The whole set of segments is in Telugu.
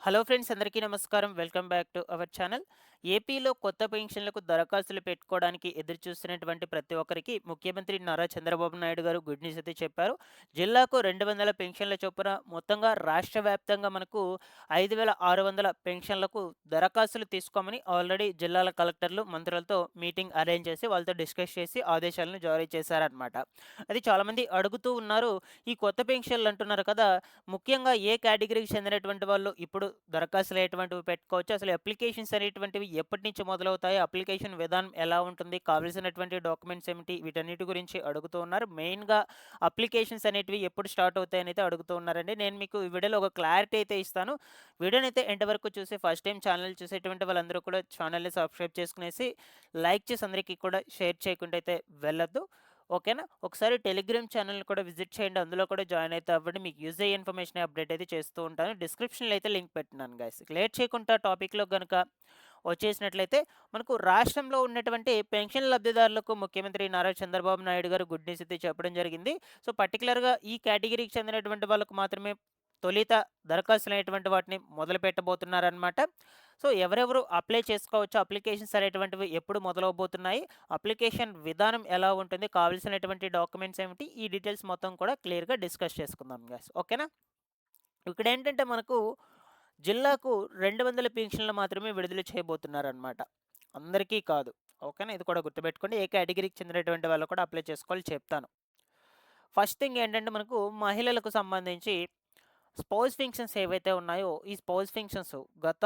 హలో ఫ్రెండ్స్, అందరికీ నమస్కారం. Welcome back to our channel. ఏపీలో కొత్త పెన్షన్లకు దరఖాస్తులు పెట్టుకోవడానికి ఎదురు చూస్తున్నటువంటి ప్రతి ఒక్కరికి ముఖ్యమంత్రి నారా చంద్రబాబు నాయుడు గారు గుడ్ న్యూస్ అయితే చెప్పారు. జిల్లాకు 200 పెన్షన్ల చొప్పున మొత్తంగా రాష్ట్ర వ్యాప్తంగా మనకు 5,600 పెన్షన్లకు దరఖాస్తులు తీసుకోమని ఆల్రెడీ జిల్లాల కలెక్టర్లు, మంత్రులతో మీటింగ్ అరేంజ్ చేసి వాళ్ళతో డిస్కస్ చేసి ఆదేశాలను జారీ చేశారనమాట. అది చాలామంది అడుగుతూ ఉన్నారు. ఈ కొత్త పెన్షన్లు అంటున్నారు కదా! ముఖ్యంగా ఏ కేటగిరీకి చెందినటువంటి వాళ్ళు ఇప్పుడు దరఖాస్తులు ఎటువంటివి పెట్టుకోవచ్చు? అసలు అప్లికేషన్స్ అనేటువంటివి ఎప్పటి నుంచి మొదలవుతాయి? అప్లికేషన్ విధానం ఎలా ఉంటుంది? కావాల్సినటువంటి డాక్యుమెంట్స్ ఏమిటి? వీటన్నిటి గురించి అడుగుతూ ఉన్నారు. మెయిన్‌గా అప్లికేషన్స్ అనేటివి ఎప్పుడు స్టార్ట్ అవుతాయనైతే అడుగుతూ ఉన్నారండి. నేను మీకు ఈ వీడియోలో ఒక క్లారిటీ అయితే ఇస్తాను. వీడియోనైతే ఎండ్ వరకు చూసి ఫస్ట్ టైమ్ ఛానల్ చూసేటువంటి వాళ్ళందరూ కూడా ఛానల్‌ని సబ్స్క్రైబ్ చేసుకునేసి, లైక్ చేసి అందరికీ కూడా షేర్ చేయకుండా అయితే వెళ్ళొద్దు. ఓకేనా? ఒకసారి టెలిగ్రామ్ ఛానెల్‌ని కూడా విజిట్ చేయండి. అందులో కూడా జాయిన్ అయితే అవ్వండి. మీకు యూజ్ అయ్యే ఇన్ఫర్మేషన్ అప్డేట్ అయితే చేస్తూ ఉంటాను. డిస్క్రిప్షన్‌లో అయితే లింక్ పెట్టినాను గైస్. లేట్ చేయకుండా టాపిక్‌లోకి గనుక వచ్చేసినట్లయితే, మనకు రాష్ట్రంలో ఉన్నటువంటి పెన్షన్ లబ్ధిదారులకు ముఖ్యమంత్రి నారా చంద్రబాబు నాయుడు గారు గుడ్ న్యూస్ అయితే చెప్పడం జరిగింది. సో, పర్టిక్యులర్‌గా ఈ కేటగిరీకి చెందినటువంటి వాళ్ళకు మాత్రమే తొలిత దరఖాస్తులనేటువంటి వాటిని మొదలుపెట్టబోతున్నారనమాట. సో, ఎవరెవరు అప్లై చేసుకోవచ్చు? అప్లికేషన్స్ అనేటువంటివి ఎప్పుడు మొదలవబోతున్నాయి? అప్లికేషన్ విధానం ఎలా ఉంటుంది? కావాల్సినటువంటి డాక్యుమెంట్స్ ఏమిటి? ఈ డీటెయిల్స్ మొత్తం కూడా క్లియర్‌గా డిస్కస్ చేసుకుందాం గైస్. ఓకేనా? ఇక్కడేంటంటే మనకు జిల్లాకు 200 పెన్షన్లు మాత్రమే విడుదల చేయబోతున్నారనమాట. అందరికీ కాదు. ఓకేనా? ఇది కూడా గుర్తుపెట్టుకోండి. ఏ కేటగిరీకి చెందినటువంటి వాళ్ళు కూడా అప్లై చేసుకోవాలి చెప్తాను. ఫస్ట్ థింగ్ ఏంటంటే మనకు మహిళలకు సంబంధించి స్పౌస్ ఫంక్షన్స్ ఏవైతే ఉన్నాయో, ఈ స్పౌస్ ఫంక్షన్స్ గత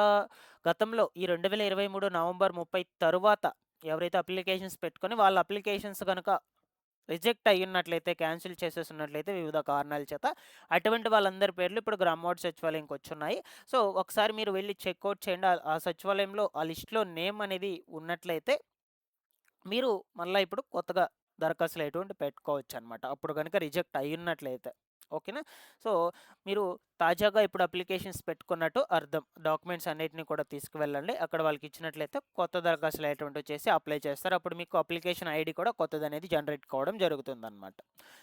గతంలో ఈ 2023 నవంబర్ 30 తరువాత ఎవరైతే అప్లికేషన్స్ పెట్టుకొని వాళ్ళ అప్లికేషన్స్ గనుక రిజెక్ట్ అయ్యున్నట్లయితే, క్యాన్సిల్ చేసేసున్నట్లయితే వివిధ కారణాల చేత, అటువంటి వాళ్ళందరి పేర్లు ఇప్పుడు గ్రామవార్డ్ సచివాలయంకి వచ్చున్నాయి. సో, ఒకసారి మీరు వెళ్లి చెక్‌ఔట్ చేయండి. ఆ సచివాలయంలో ఆ లిస్ట్‌లో నేమ్ అనేది ఉన్నట్లయితే, మీరు మళ్ళా ఇప్పుడు కొత్తగా దరఖాస్తులు ఎటువంటివి పెట్టుకోవచ్చనమాట. అప్పుడు గనుక రిజెక్ట్ అయ్యున్నట్లయితే. ఓకేనా? సో, మీరు తాజాగా ఇప్పుడు అప్లికేషన్స్ పెట్టుకున్నట్టు అర్థం. డాక్యుమెంట్స్ అన్నిటిని కూడా తీసుకువెళ్ళండి. అక్కడ వాళ్ళకి ఇచ్చినట్లయితే కొత్త దరఖాస్తులు ఎటువంటివి చేసి అప్లై చేస్తారు. అప్పుడు మీకు అప్లికేషన్ ఐడీ కూడా కొత్తదనేది జనరేట్ కావడం జరుగుతుందనమాట.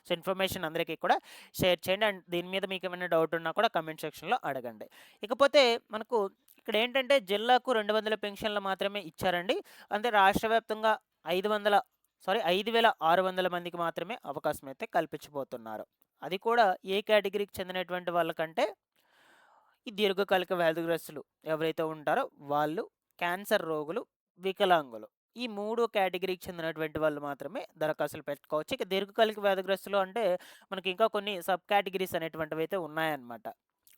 సో, ఇన్ఫర్మేషన్ అందరికీ కూడా షేర్ చేయండి. అండ్ దీని మీద మీకు ఏమైనా డౌట్ ఉన్నా కూడా కామెంట్ సెక్షన్‌లో అడగండి. ఇకపోతే మనకు ఇక్కడేంటంటే జిల్లాకు 200 పెన్షన్లు మాత్రమే ఇచ్చారండి. అంటే రాష్ట్ర వ్యాప్తంగా 5,600 మందికి మాత్రమే అవకాశం అయితే కల్పించబోతున్నారు. అది కూడా ఏ కేటగిరీకి చెందినటువంటి వాళ్ళకంటే, ఈ దీర్ఘకాలిక వ్యాధిగ్రస్తులు ఎవరైతే ఉంటారో వాళ్ళు, క్యాన్సర్ రోగులు, వికలాంగులు. ఈ 3 కేటగిరీకి చెందినటువంటి వాళ్ళు మాత్రమే దరఖాస్తులు పెట్టుకోవచ్చు. ఇక దీర్ఘకాలిక వ్యాధిగ్రస్తులు అంటే మనకి ఇంకా కొన్ని సబ్ కేటగిరీస్ అనేటువంటివైతే ఉన్నాయన్నమాట.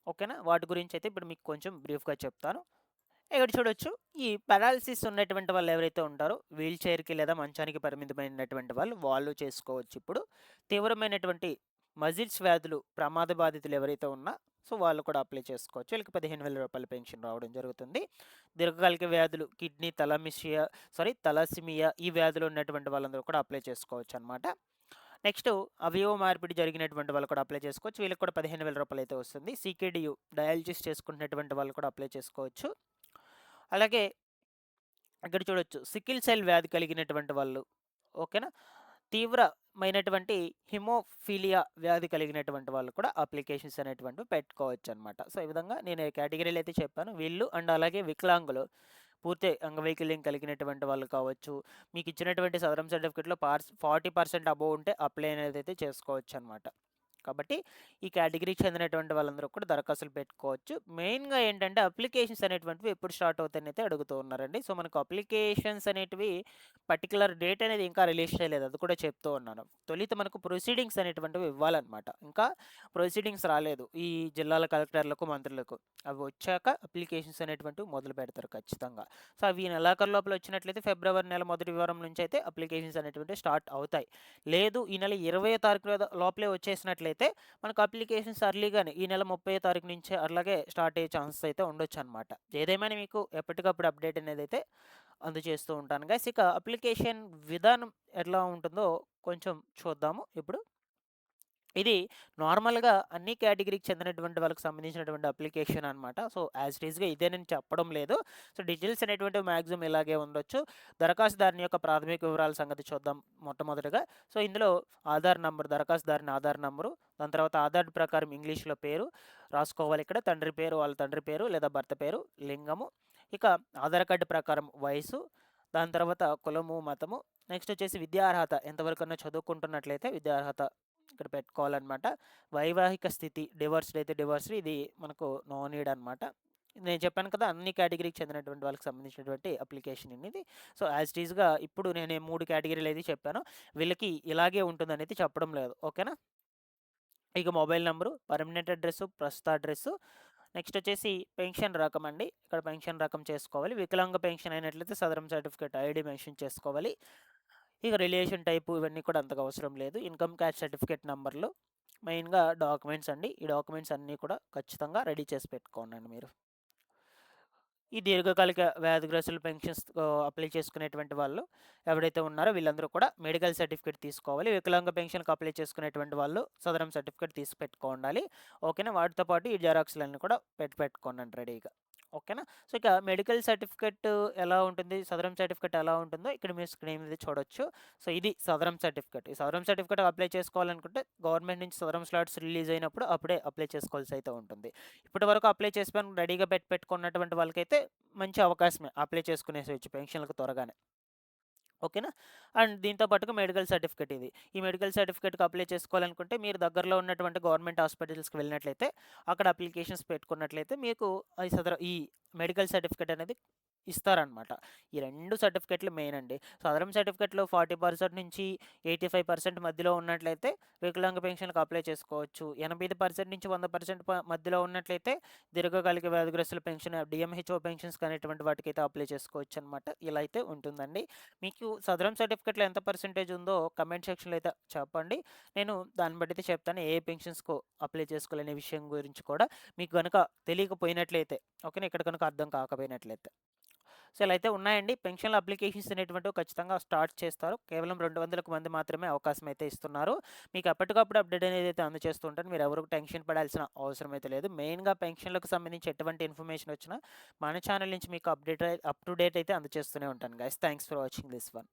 ఓకేనా? వాటి గురించైతే ఇప్పుడు మీకు కొంచెం బ్రీఫ్‌గా చెప్తాను. ఇక్కడ చూడొచ్చు. ఈ పారాలిసిస్ ఉన్నటువంటి వాళ్ళు ఎవరైతే ఉంటారో, వీల్ చైర్‌కి లేదా మంచానికి పరిమితమైనటువంటి వాళ్ళు చేసుకోవచ్చు ఇప్పుడు. తీవ్రమైనటువంటి మజిల్స్ వ్యాధులు, ప్రమాద బాధితులు ఎవరైతే ఉన్నా, సో, వాళ్ళు కూడా అప్లై చేసుకోవచ్చు. వీళ్ళకి రూ. 15,000 పెన్షన్ రావడం జరుగుతుంది. దీర్ఘకాలిక వ్యాధులు కిడ్నీ తలసిమియా ఈ వ్యాధులు ఉన్నటువంటి వాళ్ళందరూ కూడా అప్లై చేసుకోవచ్చనమాట. నెక్స్ట్ అవయవ మార్పిడి జరిగినటువంటి వాళ్ళు కూడా అప్లై చేసుకోవచ్చు. వీళ్ళకి కూడా రూ. 15,000 అయితే వస్తుంది. సీకేడీయూ డయాలిసిస్ చేసుకుంటున్నటువంటి వాళ్ళు కూడా అప్లై చేసుకోవచ్చు. అలాగే ఇక్కడ చూడొచ్చు. సికిల్ సెల్ వ్యాధి కలిగినటువంటి వాళ్ళు. ఓకేనా? తీవ్రమైనటువంటి హిమోఫీలియా వ్యాధి కలిగినటువంటి వాళ్ళు కూడా అప్లికేషన్స్ అనేటువంటివి పెట్టుకోవచ్చనమాట. సో, ఈ విధంగా నేను ఏ కేటగిరీలు అయితే చెప్పానో వీళ్ళు అండ్ అలాగే వికలాంగులు, పూర్తి అంగవైకల్యం కలిగినటువంటి వాళ్ళు కావచ్చు. మీకు ఇచ్చినటువంటి సదరం సర్టిఫికేట్‌లో 40% అబోవ్ ఉంటే అప్లై అనేదైతే చేసుకోవచ్చనమాట. కాబట్టి ఈ కేటగిరీకి చెందినటువంటి వాళ్ళందరూ కూడా దరఖాస్తులు పెట్టుకోవచ్చు. మెయిన్‌గా ఏంటంటే అప్లికేషన్స్ అనేటువంటివి ఎప్పుడు స్టార్ట్ అవుతాయనైతే అడుగుతూ ఉన్నారండి. సో, మనకు అప్లికేషన్స్ అనేటివి పర్టిక్యులర్ డేట్ అనేది ఇంకా రిలీజ్ చేయలేదు. అది కూడా చెప్తూ ఉన్నాను. తొలుత మనకు ప్రొసీడింగ్స్ అనేటువంటివి ఇవ్వాలన్నమాట. ఇంకా ప్రొసీడింగ్స్ రాలేదు. ఈ జిల్లాల కలెక్టర్లకు, మంత్రులకు. అవి వచ్చాక అప్లికేషన్స్ అనేటువంటివి మొదలు పెడతారు ఖచ్చితంగా. సో, అవి ఈ నెలాఖరు లోపల వచ్చినట్లయితే ఫిబ్రవరి నెల మొదటి వారం నుంచి అయితే అప్లికేషన్స్ అనేటువంటివి స్టార్ట్ అవుతాయి. లేదు ఈ నెల 20వ తారీఖు లోపలే వచ్చేసినట్లయితే మనకు అప్లికేషన్స్ ఎర్లీగానే ఈ నెల 30వ తారీఖు నుంచే అట్లాగే స్టార్ట్ అయ్యే ఛాన్సెస్ అయితే ఉండొచ్చనమాట. ఏదేమైనా మీకు ఎప్పటికప్పుడు అప్డేట్ అనేదైతే అందజేస్తూ ఉంటాను గైస్. ఇక అప్లికేషన్ విధానం ఎట్లా ఉంటుందో కొంచెం చూద్దాము ఇప్పుడు. ఇది నార్మల్‌గా అన్ని కేటగిరీకి చెందినటువంటి వాళ్ళకి సంబంధించినటువంటి అప్లికేషన్ అనమాట. సో, యాజ్ ఇట్ ఈస్‌గా ఇదే నేను చెప్పడం లేదు. సో, డీటెయిల్స్ అనేటువంటివి మాక్సిమం ఇలాగే ఉండొచ్చు. దరఖాస్తుదారుని యొక్క ప్రాథమిక వివరాల సంగతి చూద్దాం మొట్టమొదటగా. సో, ఇందులో ఆధార్ నంబర్, దరఖాస్తుదారుని ఆధార్ నంబరు, దాని తర్వాత ఆధార్ ప్రకారం ఇంగ్లీష్‌లో పేరు రాసుకోవాలి ఇక్కడ. తండ్రి పేరు, వాళ్ళ తండ్రి పేరు లేదా భర్త పేరు, లింగము, ఇక ఆధార్ కార్డ్ ప్రకారం వయసు, దాని తర్వాత కులము, మతము, నెక్స్ట్ వచ్చేసి విద్యా అర్హత ఎంతవరకన్నా చదువుకుంటున్నట్లయితే విద్యా అర్హత ఇక్కడ పెట్టుకోవాలన్నమాట. వైవాహిక స్థితి డివోర్స్డ్ అయితే డివోర్స్డ్, ఇది మనకు నో నీడ్ అనమాట. నేను చెప్పాను కదా అన్ని కేటగిరీకి చెందినటువంటి వాళ్ళకి సంబంధించినటువంటి అప్లికేషన్ ఇది. సో, యాజ్ ఇట్ ఈస్‌గా ఇప్పుడు నేను 3 కేటగిరీలు అయితే చెప్పానో వీళ్ళకి ఇలాగే ఉంటుందనేది చెప్పడం లేదు. ఓకేనా? ఇక మొబైల్ నంబరు, పర్మనెంట్ అడ్రెస్సు, ప్రస్తుత అడ్రెస్సు, నెక్స్ట్ వచ్చేసి పెన్షన్ రకం అండి. ఇక్కడ పెన్షన్ రకం చేసుకోవాలి. వికలాంగ పెన్షన్ అయినట్లయితే సదరం సర్టిఫికేట్ ఐడి మెన్షన్ చేసుకోవాలి. ఇక రిలేషన్ టైపు ఇవన్నీ కూడా అంతగా అవసరం లేదు. ఇన్‌కమ్ ట్యాక్స్ సర్టిఫికేట్ నంబర్‌లు, మెయిన్‌గా డాక్యుమెంట్స్ అండి. ఈ డాక్యుమెంట్స్ అన్నీ కూడా ఖచ్చితంగా రెడీ చేసి పెట్టుకోండి మీరు. ఈ దీర్ఘకాలిక వ్యాధిగ్రస్తులు పెన్షన్స్ అప్లై చేసుకునేటువంటి వాళ్ళు ఎవరైతే ఉన్నారో వీళ్ళందరూ కూడా మెడికల్ సర్టిఫికేట్ తీసుకోవాలి. వికలాంగ పెన్షన్‌కి అప్లై చేసుకునేటువంటి వాళ్ళు సదరం సర్టిఫికేట్ తీసి పెట్టుకోండాలి. ఓకేనా? వాటితో పాటు ఈ జెరాక్స్‌లన్నీ కూడా పెట్టుకోండి రెడీగా. ఓకేనా? సో, ఇక మెడికల్ సర్టిఫికేట్ ఎలా ఉంటుంది, సదరం సర్టిఫికేట్ ఎలా ఉంటుందో ఇక్కడ మీరు స్క్రీన్ మీద చూడొచ్చు. సో, ఇది సదరం సర్టిఫికేట్. ఈ సదరం సర్టిఫికేట్ అప్లై చేసుకోవాలనుకుంటే గవర్నమెంట్ నుంచి సదరం స్లాట్స్ రిలీజ్ అయినప్పుడు అప్పుడే అప్లై చేసుకోవాల్సి అయితే ఉంటుంది. ఇప్పటి వరకు అప్లై చేసుకొని రెడీగా పెట్టుకున్నటువంటి వాళ్ళకైతే మంచి అవకాశమే అప్లై చేసుకునేసేయచ్చు పెన్షన్‌లకు త్వరగానే. ఓకేనా? అండ్ దీంతో పాటుగా మెడికల్ సర్టిఫికేట్ ఇది. ఈ మెడికల్ సర్టిఫికేట్‌కి అప్లై చేసుకోవాలనుకుంటే మీరు దగ్గరలో ఉన్నటువంటి గవర్నమెంట్ హాస్పిటల్స్‌కి వెళ్ళినట్లయితే అక్కడ అప్లికేషన్స్ పెట్టుకున్నట్లయితే మీకు ఈ మెడికల్ సర్టిఫికేట్ అనేది ఇస్తారనమాట. ఈ 2 సర్టిఫికేట్లు మెయిన్ అండి. సదరం సర్టిఫికేట్‌లో 40% నుంచి 85% మధ్యలో ఉన్నట్లయితే వికలాంగ పెన్షన్‌కి అప్లై చేసుకోవచ్చు. 85% నుంచి 100% మధ్యలో ఉన్నట్లయితే దీర్ఘకాలిక వ్యాధిగ్రస్తుల పెన్షన్, డీఎంహెచ్ఓ పెన్షన్స్‌కి అనేటువంటి వాటికైతే అప్లై చేసుకోవచ్చనమాట. ఇలా అయితే ఉంటుందండి. మీకు సదరం సర్టిఫికేట్‌లో ఎంత పర్సెంటేజ్ ఉందో కామెంట్ సెక్షన్‌లో అయితే చెప్పండి. నేను దాన్ని బట్టి అయితే చెప్తాను. ఏ పెన్షన్స్‌కో అప్లై చేసుకోవాలనే విషయం గురించి కూడా మీకు గనుక తెలియకపోయినట్లయితే, ఓకేనా? ఇక్కడ కనుక అర్థం కాకపోయినట్లయితే. సో, ఇలా అయితే ఉన్నాయండి. పెన్షన్‌ల అప్లికేషన్స్ అనేటువంటివి ఖచ్చితంగా స్టార్ట్ చేస్తారు. కేవలం 200 మంది మాత్రమే అవకాశం అయితే ఇస్తున్నారు. మీకు ఎప్పటికప్పుడు అప్డేట్ అనేది అయితే అందజేస్తూ ఉంటాను. మీరు ఎవరు టెన్షన్ పడాల్సిన అవసరం అయితే లేదు. మెయిన్‌గా పెన్షన్‌లకు సంబంధించి ఎటువంటి ఇన్ఫర్మేషన్ వచ్చినా మన ఛానల్ నుంచి మీకు అప్ టు డేట్ అయితే అందజేస్తూనే ఉంటాను guys. Thanks for watching this one.